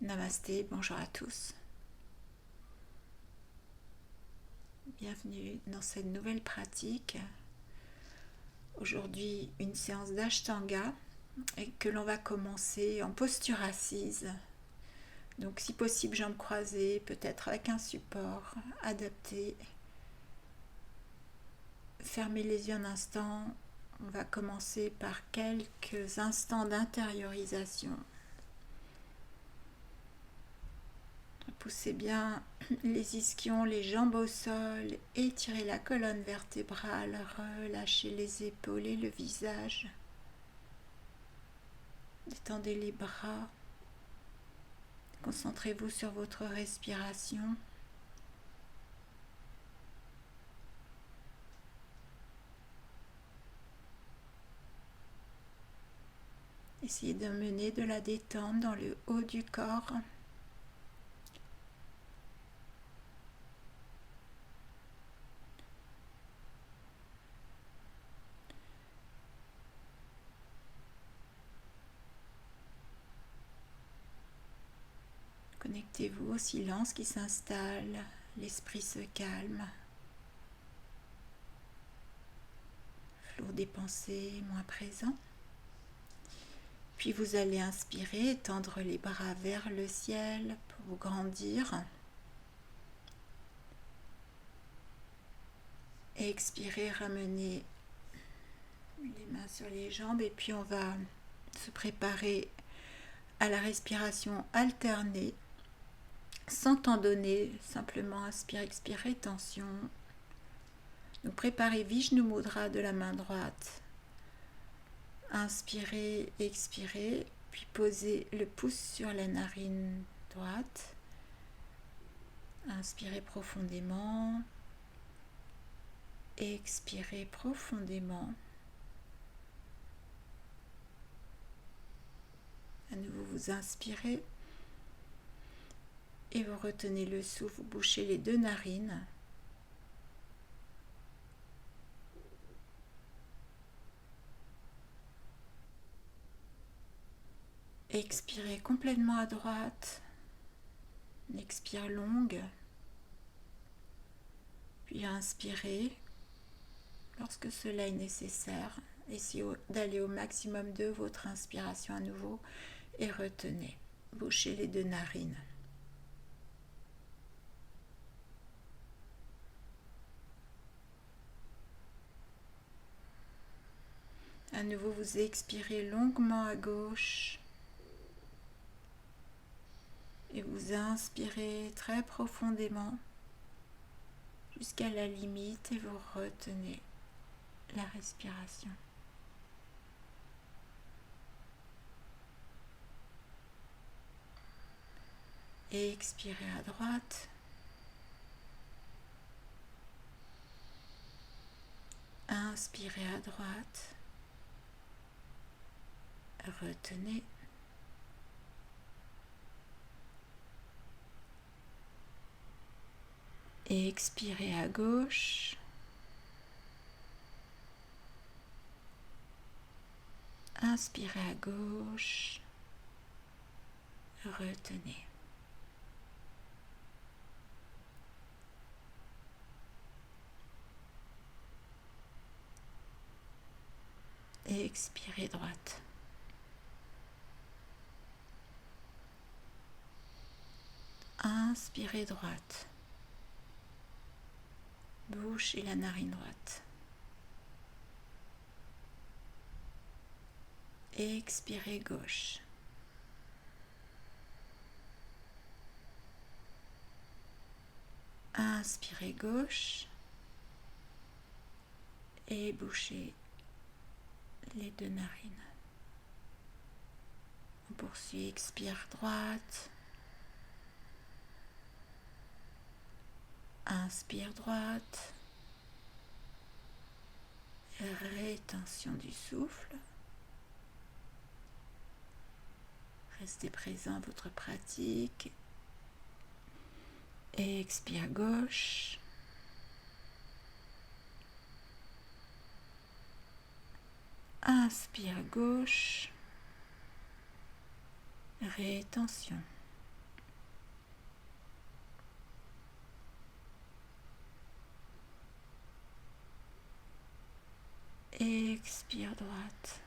Namasté, bonjour à tous. Bienvenue dans cette nouvelle pratique. Aujourd'hui, une séance d'Ashtanga et que l'on va commencer en posture assise. Donc si possible, jambes croisées, peut-être avec un support adapté. Fermez les yeux un instant. On va commencer par quelques instants d'intériorisation. Poussez bien les ischions, les jambes au sol, étirez la colonne vertébrale, relâchez les épaules et le visage. Détendez les bras. Concentrez-vous sur votre respiration. Essayez d'amener de la détente dans le haut du corps. Connectez-vous au silence qui s'installe, l'esprit se calme. Flot des pensées moins présents. Puis vous allez inspirer, tendre les bras vers le ciel pour grandir. Et expirez, ramenez les mains sur les jambes et puis on va se préparer à la respiration alternée, sans temps donné, simplement inspire, expire, rétention. Donc préparez Vishnu Mudra de la main droite. Inspirez, expirez, puis posez le pouce sur la narine droite. Inspirez profondément. Expirez profondément. À nouveau, vous inspirez et vous retenez le souffle, vous bouchez les deux narines. Expirez complètement à droite, une expire longue, puis inspirez lorsque cela est nécessaire. Essayez d'aller au maximum de votre inspiration à nouveau et retenez. Bouchez les deux narines. À nouveau, vous expirez longuement à gauche et vous inspirez très profondément jusqu'à la limite et vous retenez la respiration. Et expirez à droite. Inspirez à droite. Retenez. Et expirez à gauche. Inspirez à gauche. Retenez. Et expirez droite. Inspirez droite. Bouche et la narine droite. Expirez gauche. Inspirez gauche. Et bouchez les deux narines. On poursuit, expire droite. Inspire droite. Rétention du souffle. Restez présent à votre pratique. Et expire gauche. Inspire gauche. Rétention. Expire droite.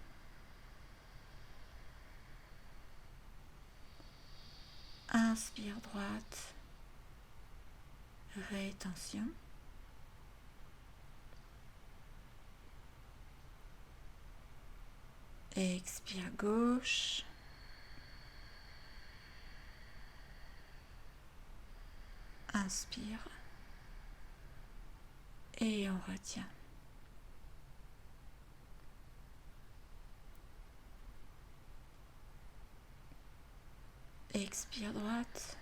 Inspire droite. Rétention. Expire gauche. Inspire. Et on retient. Expire droite.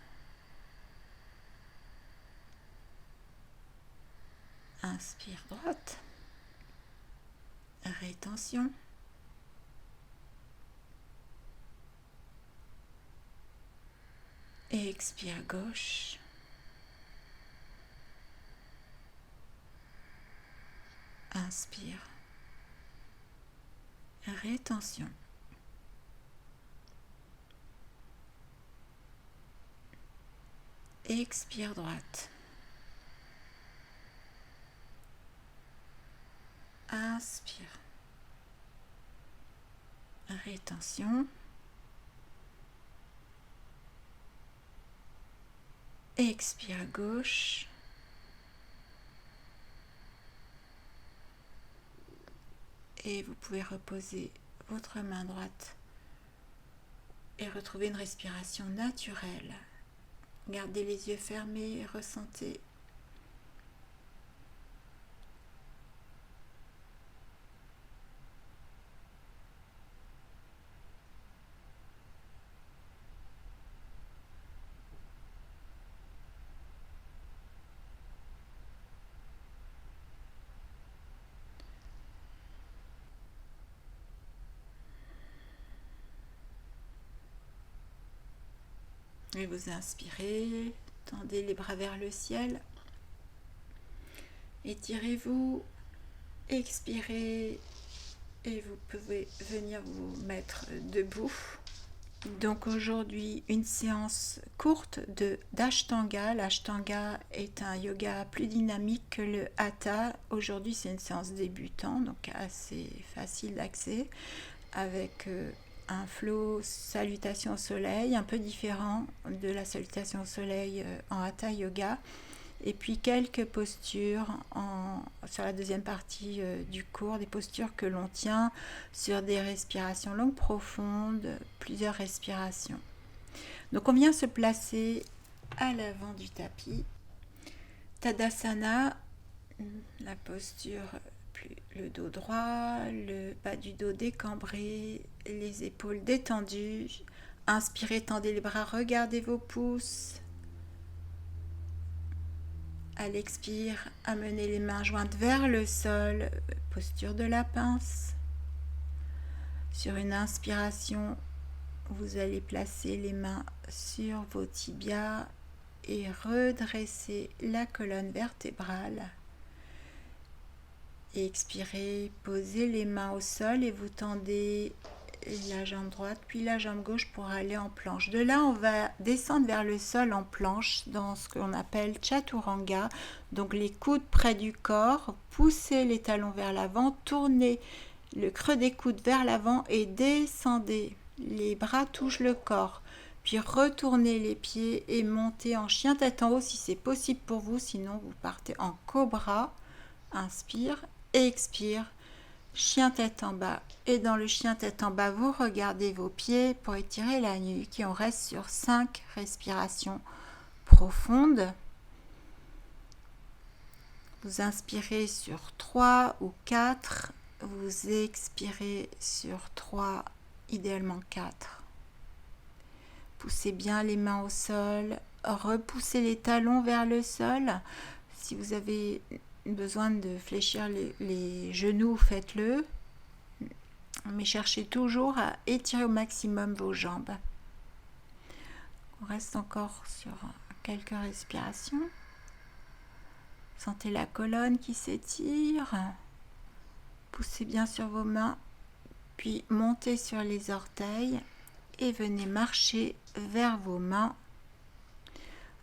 Inspire droite. Rétention. Expire gauche. Inspire. Rétention. Expire droite. Inspire. Rétention. Expire gauche. Et vous pouvez reposer votre main droite et retrouver une respiration naturelle. Gardez les yeux fermés et ressentez. Et vous inspirez, tendez les bras vers le ciel. Étirez-vous, expirez et vous pouvez venir vous mettre debout. Donc aujourd'hui, une séance courte d'Ashtanga. L'Ashtanga est un yoga plus dynamique que le Hatha. Aujourd'hui, c'est une séance débutant, donc assez facile d'accès, avec un flow salutation au soleil, un peu différent de la salutation au soleil en Hatha Yoga. Et puis quelques postures sur la deuxième partie du cours, des postures que l'on tient sur des respirations longues, profondes, plusieurs respirations. Donc on vient se placer à l'avant du tapis. Tadasana, la posture, le dos droit, le bas du dos décambré, les épaules détendues. Inspirez, tendez les bras, regardez vos pouces. À l'expire, amenez les mains jointes vers le sol, posture de la pince. Sur une inspiration, vous allez placer les mains sur vos tibias et redresser la colonne vertébrale. Expirez, posez les mains au sol et vous tendez la jambe droite puis la jambe gauche pour aller en planche. De là, on va descendre vers le sol en planche dans ce qu'on appelle Chaturanga. Donc les coudes près du corps, poussez les talons vers l'avant, tournez le creux des coudes vers l'avant et descendez. Les bras touchent le corps. Puis retournez les pieds et montez en chien tête en haut si c'est possible pour vous. Sinon, vous partez en cobra. Inspire, expire. Chien tête en bas. Et dans le chien tête en bas, vous regardez vos pieds pour étirer la nuque. Et on reste sur 5 respirations profondes. Vous inspirez sur 3 ou 4. Vous expirez sur 3, idéalement 4. Poussez bien les mains au sol. Repoussez les talons vers le sol. Si vous avez besoin de fléchir les genoux, faites-le. Mais cherchez toujours à étirer au maximum vos jambes. On reste encore sur quelques respirations. Sentez la colonne qui s'étire. Poussez bien sur vos mains, puis montez sur les orteils et venez marcher vers vos mains.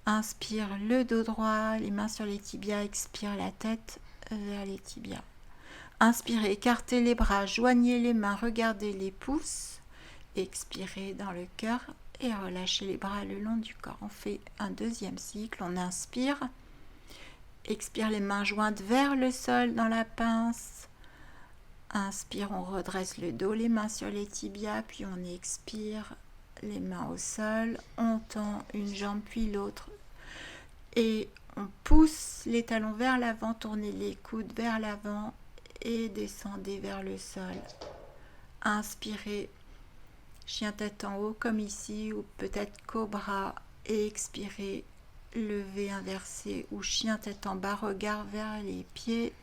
Inspire le dos droit, les mains sur les tibias, expire la tête vers les tibias. Inspirez, écartez les bras, joignez les mains, regardez les pouces. Expirez dans le cœur et relâchez les bras le long du corps. On fait un deuxième cycle. On inspire. Expire, les mains jointes vers le sol dans la pince. Inspire, on redresse le dos, les mains sur les tibias, puis on expire, les mains au sol. On tend une jambe puis l'autre et on pousse les talons vers l'avant, tournez les coudes vers l'avant et descendez vers le sol. Inspirez, chien tête en haut comme ici, ou peut-être cobra, et expirez, levé inversé ou chien tête en bas, regard vers les pieds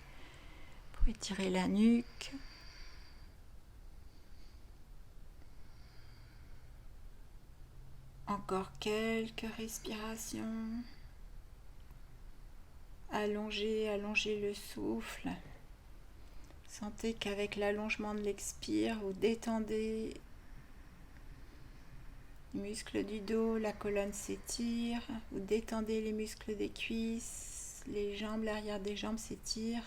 pour étirer la nuque. Encore quelques respirations. Allongez le souffle. Sentez qu'avec l'allongement de l'expire, vous détendez les muscles du dos, la colonne s'étire. Vous détendez les muscles des cuisses, les jambes, l'arrière des jambes s'étire.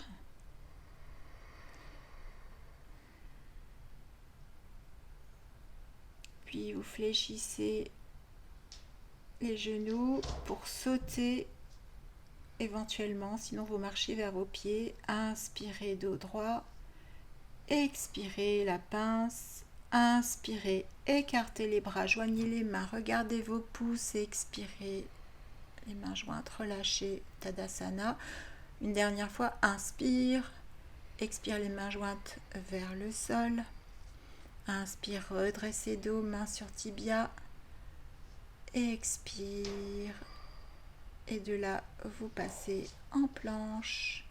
Puis vous fléchissez les genoux pour sauter éventuellement, sinon vous marchez vers vos pieds. Inspirez, dos droit. Expirez, la pince. Inspirez, écartez les bras, joignez les mains, regardez vos pouces. Expirez, les mains jointes, relâchez, Tadasana. Une dernière fois, inspire. Expire, les mains jointes vers le sol. Inspire, redressez dos, mains sur tibia. Expire. Et de là, vous passez en planche.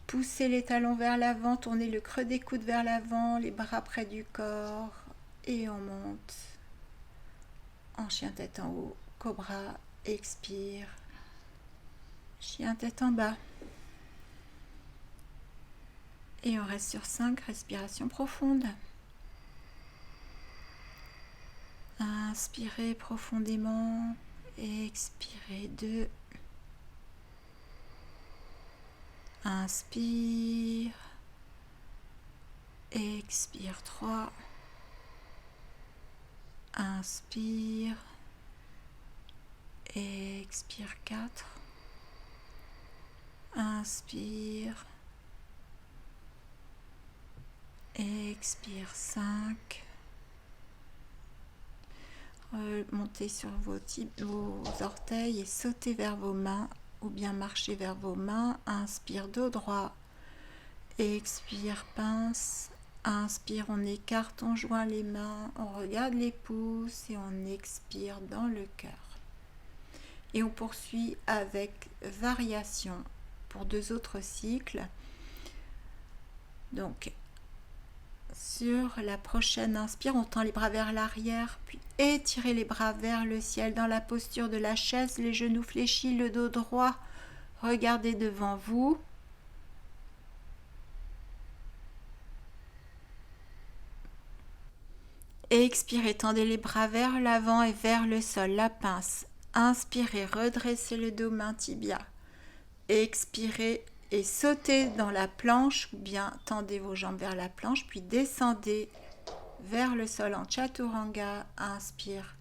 Poussez les talons vers l'avant, tournez le creux des coudes vers l'avant, les bras près du corps. Et on monte en chien tête en haut, cobra, expire. Chien tête en bas. Et on reste sur 5 respirations profondes. Inspirez profondément. Expirez 2. Inspire. Expire 3. Inspire. Expire 4. Inspire. Expire 5. Remontez sur vos orteils et sautez vers vos mains ou bien marchez vers vos mains. Inspire, dos droit. Expire, pince. Inspire, on écarte, on joint les mains, on regarde les pouces et on expire dans le cœur. Et on poursuit avec variation pour 2 autres cycles. Donc, sur la prochaine inspire, on tend les bras vers l'arrière, puis étirez les bras vers le ciel dans la posture de la chaise, les genoux fléchis, le dos droit. Regardez devant vous. Expirez, tendez les bras vers l'avant et vers le sol, la pince. Inspirez, redressez le dos, main tibia. Expirez et sautez dans la planche ou bien tendez vos jambes vers la planche, puis descendez vers le sol en chaturanga. Inspire,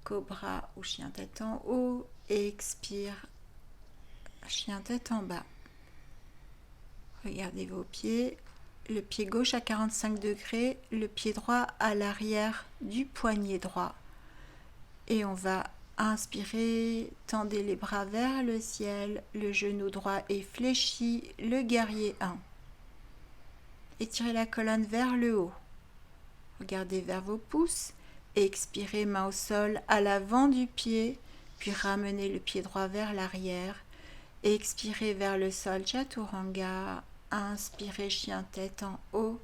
cobra ou chien tête en haut. Expire, chien tête en bas. Regardez vos pieds. Le pied gauche à 45 degrés, le pied droit à l'arrière du poignet droit. Et on va inspirer, tendez les bras vers le ciel, le genou droit est fléchi, le guerrier 1. Étirez la colonne vers le haut. Regardez vers vos pouces. Expirez, main au sol à l'avant du pied, puis ramenez le pied droit vers l'arrière. Expirez vers le sol, chaturanga. Inspirez, chien tête en haut.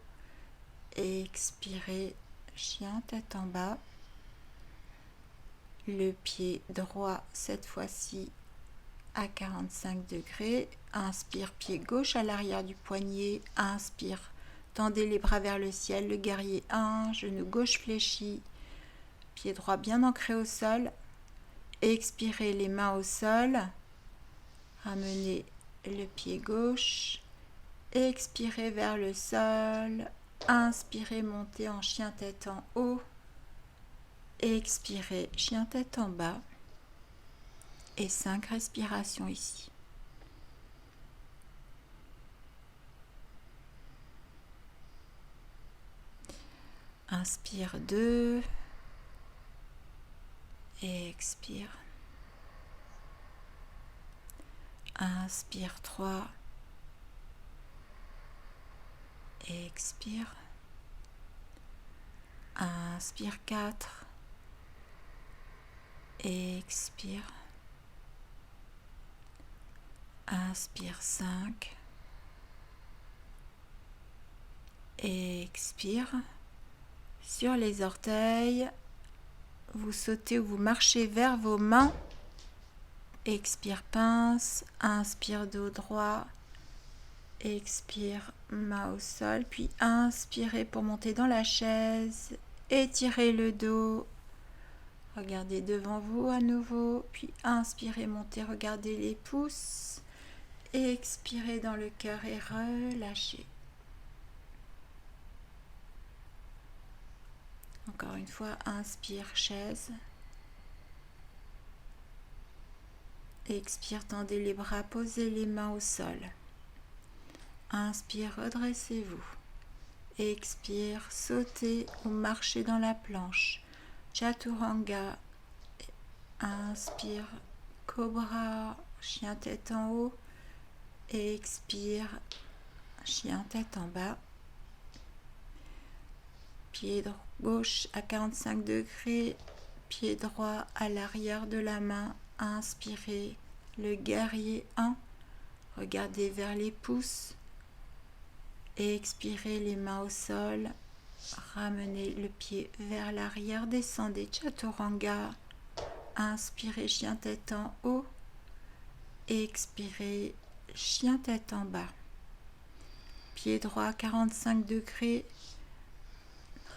Expirez, chien tête en bas. Le pied droit, cette fois-ci, à 45 degrés. Inspire, pied gauche à l'arrière du poignet. Inspire, tendez les bras vers le ciel. Le guerrier 1, genou gauche fléchi. Pied droit bien ancré au sol. Expirez, les mains au sol. Ramenez le pied gauche. expirez vers le sol, inspirez, montez en chien tête en haut, expirez, chien tête en bas, et 5 respirations ici. Inspire 2 et expire. Inspire 3 et expire. Inspire 4 et expire. Inspire 5 et expire. Sur les orteils, vous sautez ou vous marchez vers vos mains. Expire, pince. Inspire, dos droit. Expire, main au sol. Puis inspirez pour monter dans la chaise. Étirez le dos. Regardez devant vous à nouveau. Puis inspirez, montez, regardez les pouces. Expirez dans le cœur et relâchez. Encore une fois, inspire, chaise. Expire, tendez les bras, posez les mains au sol. Inspire, redressez-vous. Expire, sautez ou marchez dans la planche. Chaturanga. Inspire, cobra, chien tête en haut. Expire, chien tête en bas. Pied gauche à 45 degrés, pied droit à l'arrière de la main. Inspirez, le guerrier 1. Regardez vers les pouces. Expirez, les mains au sol. Ramenez le pied vers l'arrière. Descendez, Chaturanga. Inspirez, chien tête en haut. Expirez, chien tête en bas. Pied droit 45 degrés.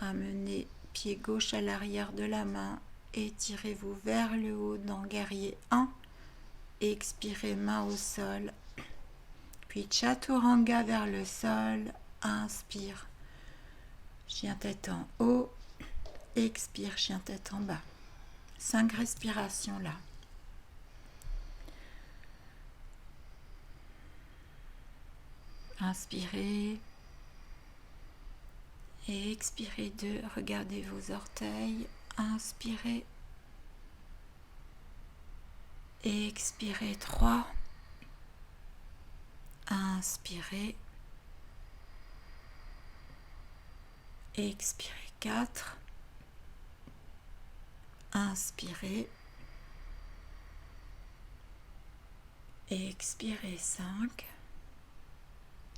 Ramenez pied gauche à l'arrière de la main. Étirez-vous vers le haut dans guerrier 1. Expirez, main au sol. Puis Chaturanga vers le sol. Inspire, chien tête en haut. Expire, chien tête en bas. 5 respirations là. Inspirez. Et expirez 2. Regardez vos orteils. Inspirez. Et expirez 3. Inspirez. Expirez 4. Inspirez. Expirez 5.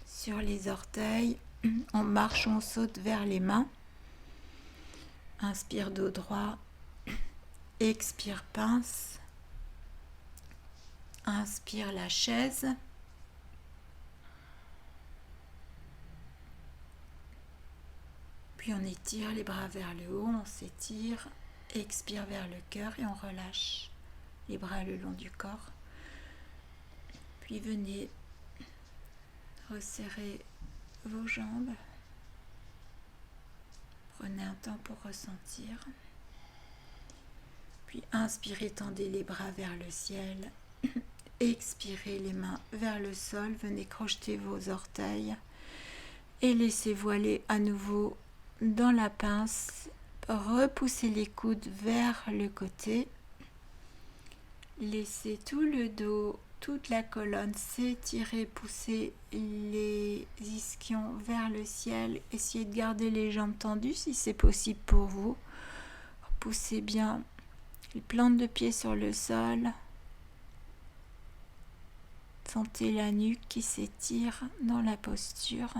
Sur les orteils, on marche, on saute vers les mains. Inspire, dos droit. Expire, pince. Inspire, la chaise. Puis on étire les bras vers le haut, on s'étire. Expire vers le cœur et on relâche les bras le long du corps. Puis venez resserrer vos jambes. Prenez un temps pour ressentir. Puis inspirez, tendez les bras vers le ciel. Expirez, les mains vers le sol. Venez crocheter vos orteils. Et laissez-vous aller à nouveau dans la pince. Repoussez les coudes vers le côté. Laissez tout le dos, toute la colonne s'étirer, poussez les ischions vers le ciel. Essayez de garder les jambes tendues si c'est possible pour vous. Poussez bien les plantes de pied sur le sol. Sentez la nuque qui s'étire dans la posture.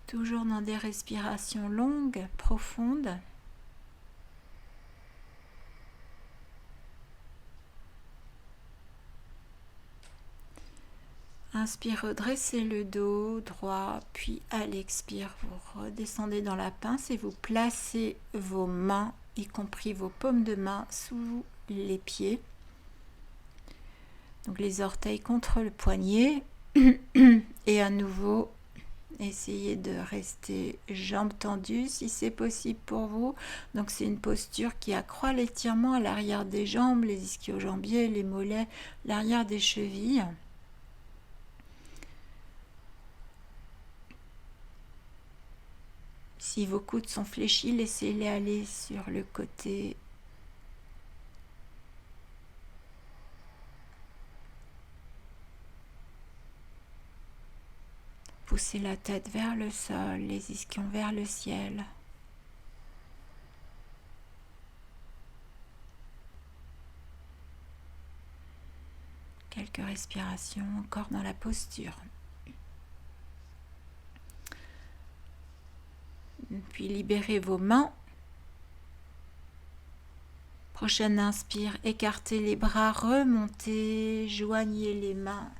Toujours dans des respirations longues, profondes. Inspire, redressez le dos droit, puis à l'expire, vous redescendez dans la pince et vous placez vos mains, y compris vos paumes de main, sous les pieds. Donc les orteils contre le poignet. Et à nouveau, essayez de rester jambes tendues si c'est possible pour vous. Donc c'est une posture qui accroît l'étirement à l'arrière des jambes, les ischio-jambiers, les mollets, l'arrière des chevilles. Si vos coudes sont fléchis, laissez-les aller sur le côté. Poussez la tête vers le sol, les ischions vers le ciel. Quelques respirations encore dans la posture. Puis libérez vos mains. Prochaine inspire, écartez les bras, remontez, joignez les mains.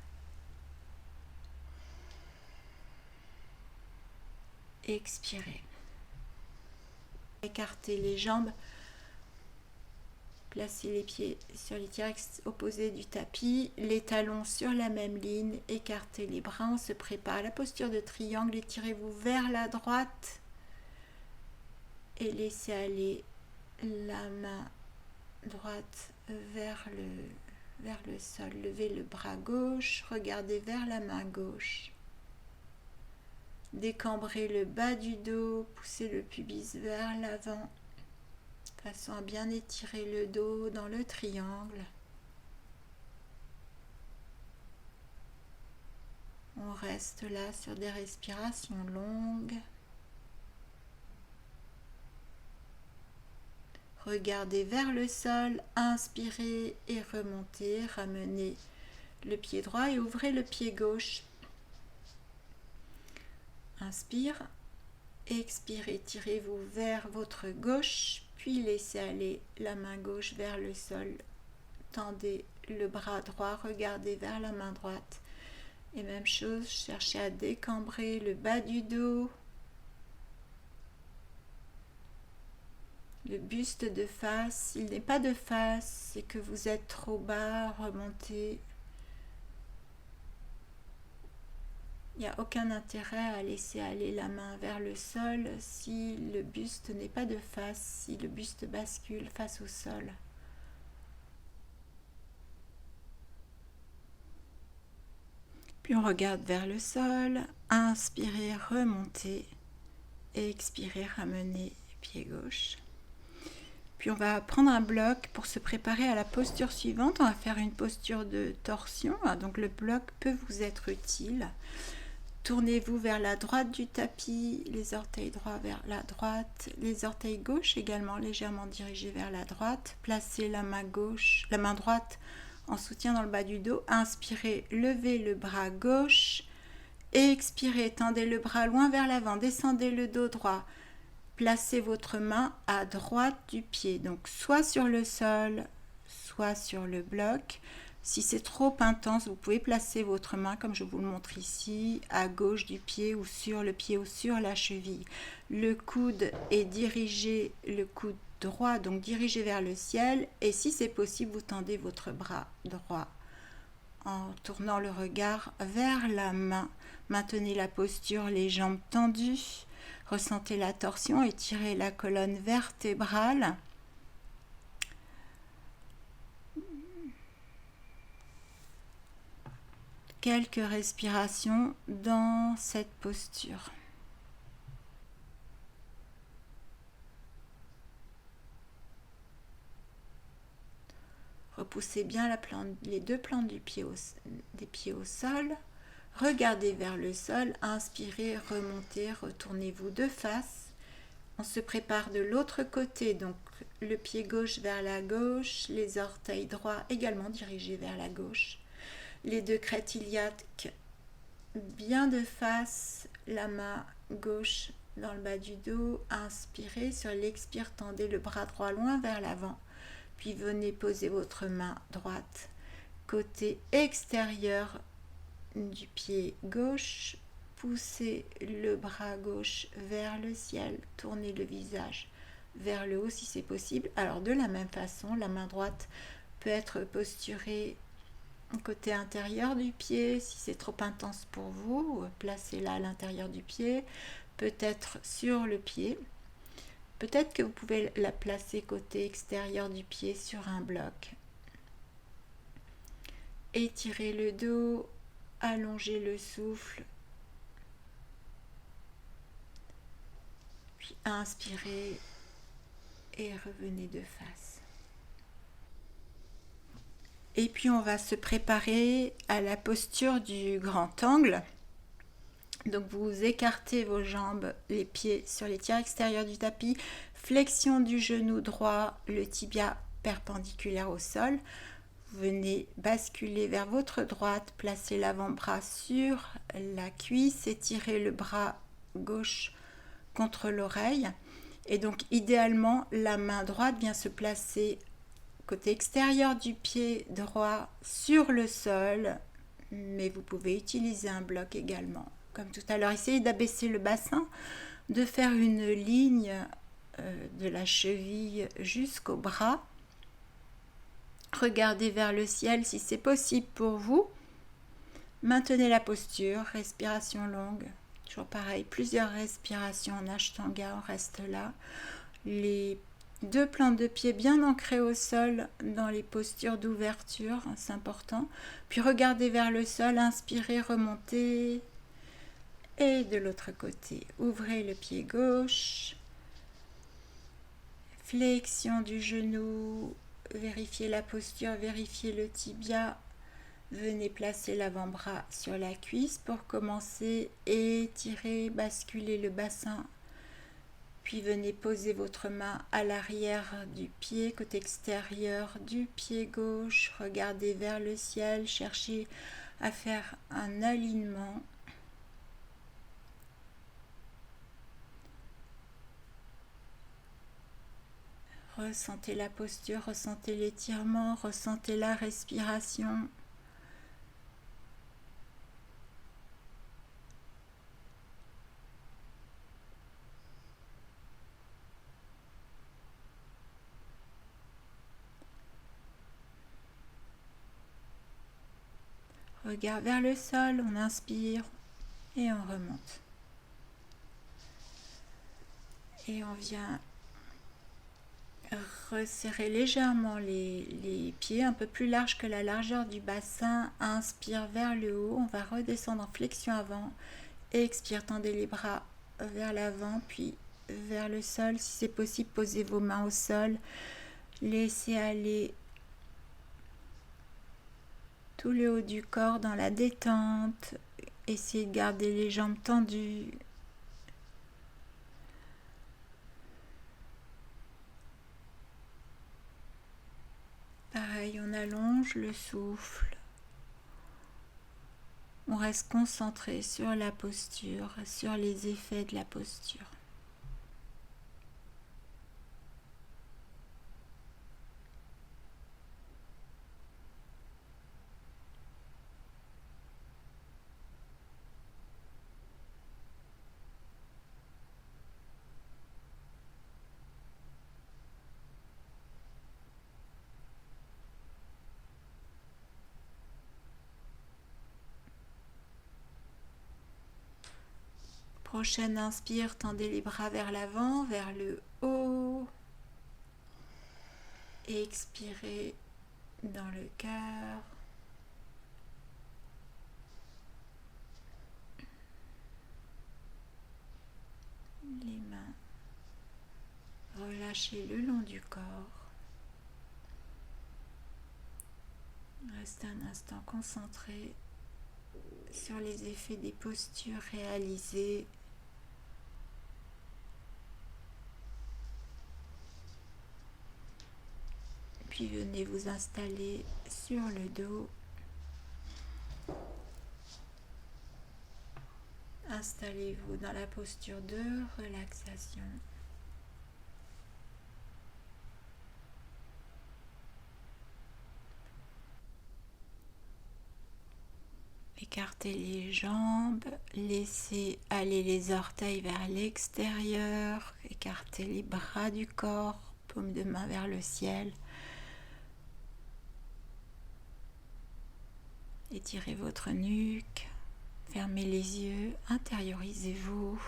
Expirez. Écartez les jambes. Placez les pieds sur les tiers opposés du tapis, les talons sur la même ligne. Écartez les bras, on se prépare à la posture de triangle. Étirez-vous vers la droite. Et laissez aller la main droite vers le sol. Levez le bras gauche, regardez vers la main gauche. Décambrez le bas du dos, poussez le pubis vers l'avant, de façon à bien étirer le dos dans le triangle. On reste là sur des respirations longues. Regardez vers le sol, inspirez et remontez, ramenez le pied droit et ouvrez le pied gauche. Inspire, expirez, tirez-vous vers votre gauche, puis laissez aller la main gauche vers le sol. Tendez le bras droit, regardez vers la main droite. Et même chose, cherchez à décambrer le bas du dos. Le buste de face, s'il n'est pas de face, c'est que vous êtes trop bas, remontez. Il n'y a aucun intérêt à laisser aller la main vers le sol si le buste n'est pas de face, si le buste bascule face au sol. Puis on regarde vers le sol, inspirez, remontez, expirez, ramenez pied gauche. Puis on va prendre un bloc pour se préparer à la posture suivante. On va faire une posture de torsion. Donc le bloc peut vous être utile. Tournez-vous vers la droite du tapis, les orteils droits vers la droite, les orteils gauches également légèrement dirigés vers la droite. Placez la main gauche, la main droite en soutien dans le bas du dos. Inspirez, levez le bras gauche. Expirez, tendez le bras loin vers l'avant, descendez le dos droit. Placez votre main à droite du pied, donc soit sur le sol, soit sur le bloc. Si c'est trop intense, vous pouvez placer votre main, comme je vous le montre ici, à gauche du pied ou sur le pied ou sur la cheville. Le coude est dirigé, le coude droit, donc dirigé vers le ciel. Et si c'est possible, vous tendez votre bras droit en tournant le regard vers la main. Maintenez la posture, les jambes tendues. Ressentez la torsion, étirez la colonne vertébrale. Quelques respirations dans cette posture. Repoussez bien les deux plantes des pieds au sol. Regardez vers le sol, inspirez, remontez, retournez-vous de face. On se prépare de l'autre côté, donc le pied gauche vers la gauche, les orteils droits également dirigés vers la gauche. Les deux crêtes iliaques bien de face, la main gauche dans le bas du dos. Inspirez, sur l'expire, tendez le bras droit loin vers l'avant. Puis venez poser votre main droite côté extérieur du pied gauche, poussez le bras gauche vers le ciel, tournez le visage vers le haut si c'est possible. Alors de la même façon, la main droite peut être posturée côté intérieur du pied. Si c'est trop intense pour vous, placez-la à l'intérieur du pied, peut-être sur le pied. Peut-être que vous pouvez la placer côté extérieur du pied sur un bloc. Étirez le dos, allongez le souffle. Puis inspirez et revenez de face. Et puis on va se préparer à la posture du grand angle. Donc vous écartez vos jambes, les pieds sur les tiers extérieurs du tapis, flexion du genou droit, le tibia perpendiculaire au sol. Vous venez basculer vers votre droite, placez l'avant-bras sur la cuisse, étirez le bras gauche contre l'oreille. Et donc idéalement, la main droite vient se placer côté extérieur du pied droit sur le sol, mais vous pouvez utiliser un bloc également. Comme tout à l'heure, essayez d'abaisser le bassin, de faire une ligne de la cheville jusqu'au bras. Regardez vers le ciel si c'est possible pour vous. Maintenez la posture, respiration longue. Toujours pareil, plusieurs respirations en Ashtanga, on reste là. Les deux plantes de pied bien ancrées au sol dans les postures d'ouverture, c'est important. Puis regardez vers le sol, inspirez, remontez. Et de l'autre côté, ouvrez le pied gauche. Flexion du genou, vérifiez la posture, vérifiez le tibia. Venez placer l'avant-bras sur la cuisse pour commencer. Étirez, basculez le bassin. Puis venez poser votre main à l'arrière du pied, côté extérieur du pied gauche. Regardez vers le ciel, cherchez à faire un alignement. Ressentez la posture, ressentez l'étirement, ressentez la respiration. Regard vers le sol, on inspire et on remonte. Et on vient resserrer légèrement les pieds, un peu plus large que la largeur du bassin. Inspire vers le haut, on va redescendre en flexion avant. Expire, tendez les bras vers l'avant, puis vers le sol. Si c'est possible, posez vos mains au sol. Laissez aller tout le haut du corps dans la détente. Essayez de garder les jambes tendues. Pareil, on allonge le souffle. On reste concentré sur la posture, sur les effets de la posture. Prochaine inspire, tendez les bras vers l'avant, vers le haut. Et expirez dans le cœur. Les mains relâchées le long du corps. Restez un instant concentré sur les effets des postures réalisées. Puis venez vous installer sur le dos. Installez-vous dans la posture de relaxation. Et Écartez les jambes, laissez aller les orteils vers l'extérieur, écartez les bras du corps, paume de main vers le ciel. Étirez votre nuque, fermez les yeux, intériorisez-vous.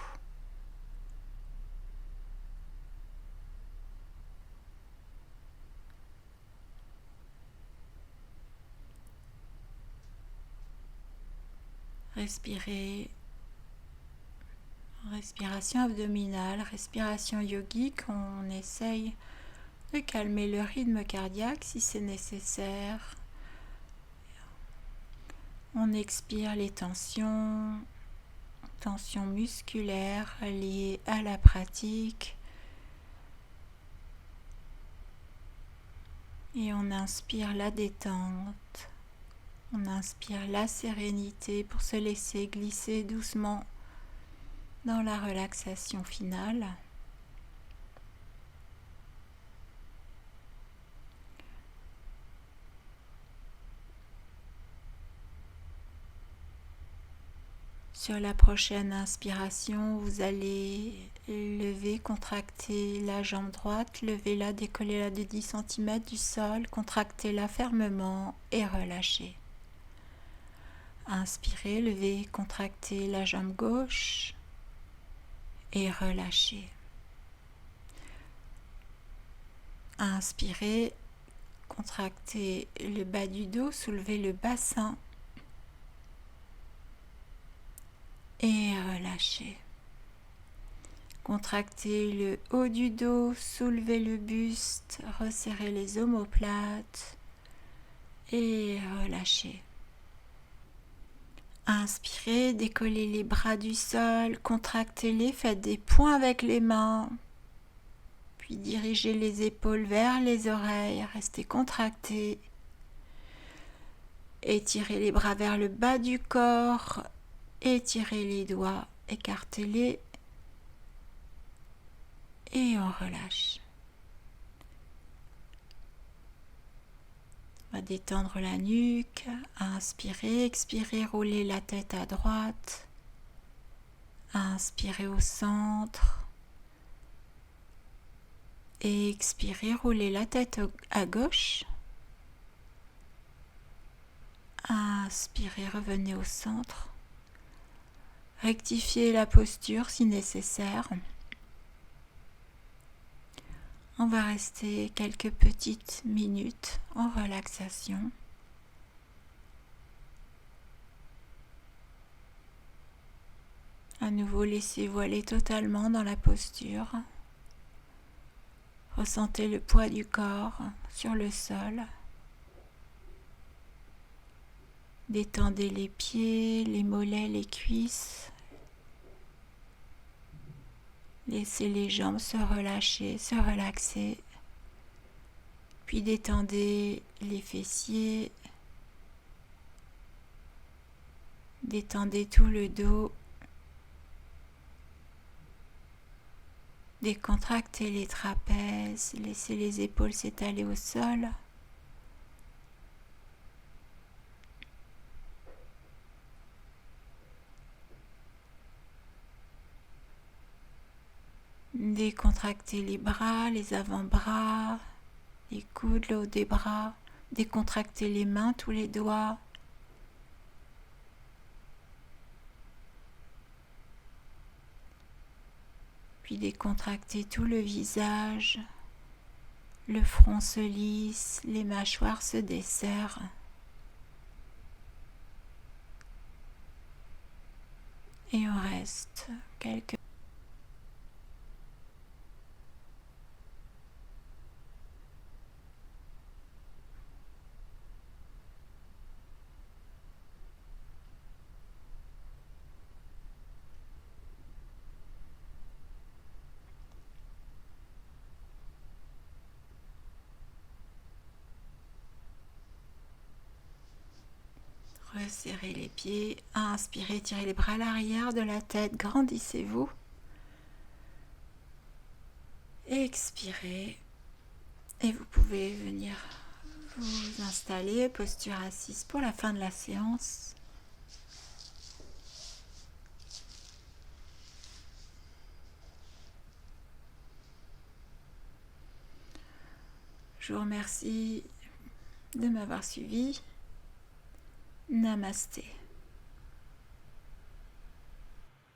Respirez. Respiration abdominale, respiration yogique, on essaye de calmer le rythme cardiaque si c'est nécessaire. On expire les tensions musculaires liées à la pratique. Et on inspire la détente. On inspire la sérénité pour se laisser glisser doucement dans la relaxation finale. Sur la prochaine inspiration, vous allez lever, contracter la jambe droite, levez-la, décollez-la de 10 cm du sol, contractez-la fermement et relâchez. Inspirez, levez, contractez la jambe gauche et relâchez. Inspirez, contractez le bas du dos, soulevez le bassin et relâchez. Contractez le haut du dos, soulevez le buste, resserrez les omoplates et relâchez. Inspirez, décollez les bras du sol, contractez-les, faites des points avec les mains, puis dirigez les épaules vers les oreilles, restez contractés. Étirez les bras vers le bas du corps, étirez les doigts, écartez-les et on relâche. On va détendre la nuque, inspirez, expirez, roulez la tête à droite, inspirez au centre, et expirez, roulez la tête à gauche, inspirez, revenez au centre, rectifiez la posture si nécessaire. On va rester quelques petites minutes en relaxation. À nouveau, laissez-vous aller totalement dans la posture. Ressentez le poids du corps sur le sol. Détendez les pieds, les mollets, les cuisses. Laissez les jambes se relâcher, se relaxer. Puis détendez les fessiers. Détendez tout le dos. Décontractez les trapèzes. Laissez les épaules s'étaler au sol. Décontractez les bras, les avant-bras, les coudes, le haut des bras. Décontractez les mains, tous les doigts. Puis décontractez tout le visage. Le front se lisse, les mâchoires se desserrent. Et on reste quelques resserrez les pieds, inspirez, tirez les bras à l'arrière de la tête, grandissez-vous. Expirez et vous pouvez venir vous installer, posture assise pour la fin de la séance. Je vous remercie de m'avoir suivi. Namasté.